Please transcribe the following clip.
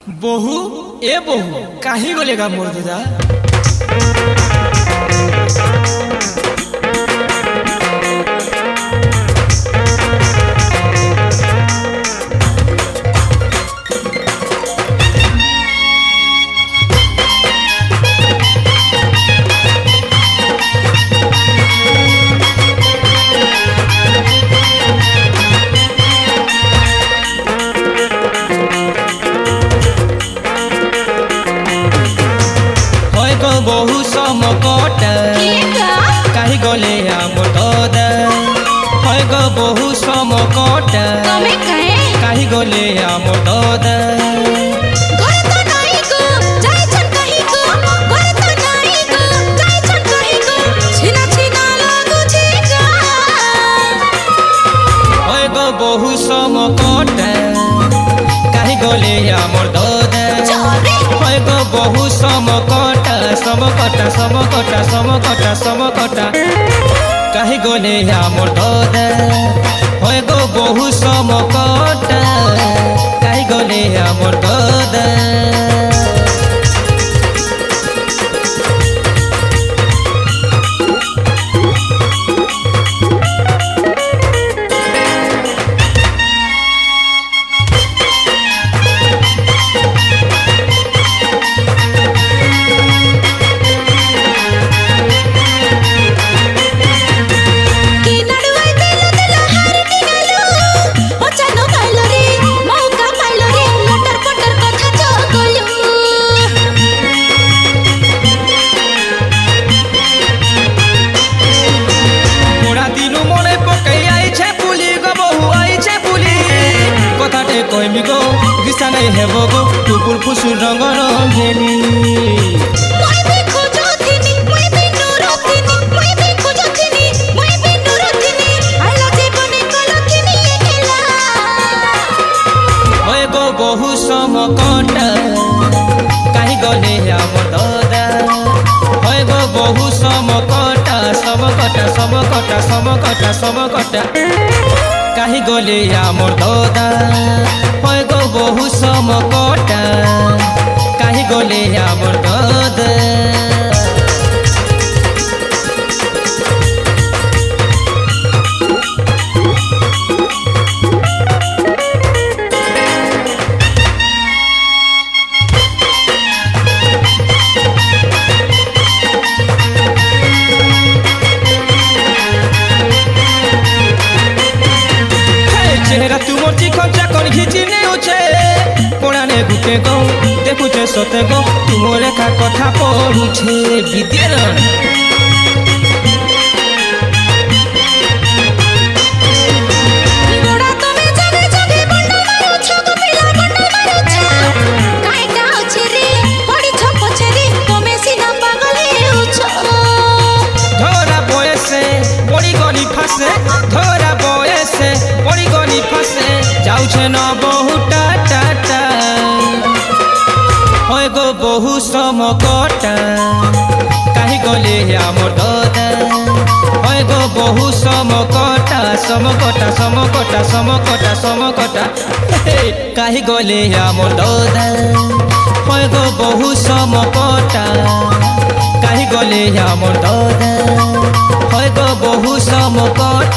बहु ए बहु काही बोलेगा मोर दादा। बहु समकट कहीं गले आम दादा है गो बहु समकट कहीं गले आम दादा बहु समकट कहीं गले आम दादा है गो बहु समकट समकटा समकटा समकटा समकटा कहीं गले आमर दादा है गो बहु समकटा कहीं गले आमर दादा। कहमी गो दिशा नहीं है वो गो टुपुर फुसुर रंग रंगेली गो बहु समकट कहीं गले आमर दादा है गो बहु समकट समकट समकट समकट समकट कहीं गले आमर दादा है गो बहु समकट कहीं गले आमर दादा। चेहरा तुमर चिकन चाकन घिची ने उछे कोणाने गुटे गो देखुचे सते गो तुम रेखा कथा पढ़ुछे विद्यारण धरा बयसे बड़ी गली फासे धरा बयसे बड़ी गली फासे जाउछे न बहु टाटा है गो बहु समकट कहीं गले आमर दादा है गो बहु समकट समकट समकट समकट समकट कहीं गले आमर दादा है गो बहु समकट कहीं गले आमर दादा है गो बहु समकट।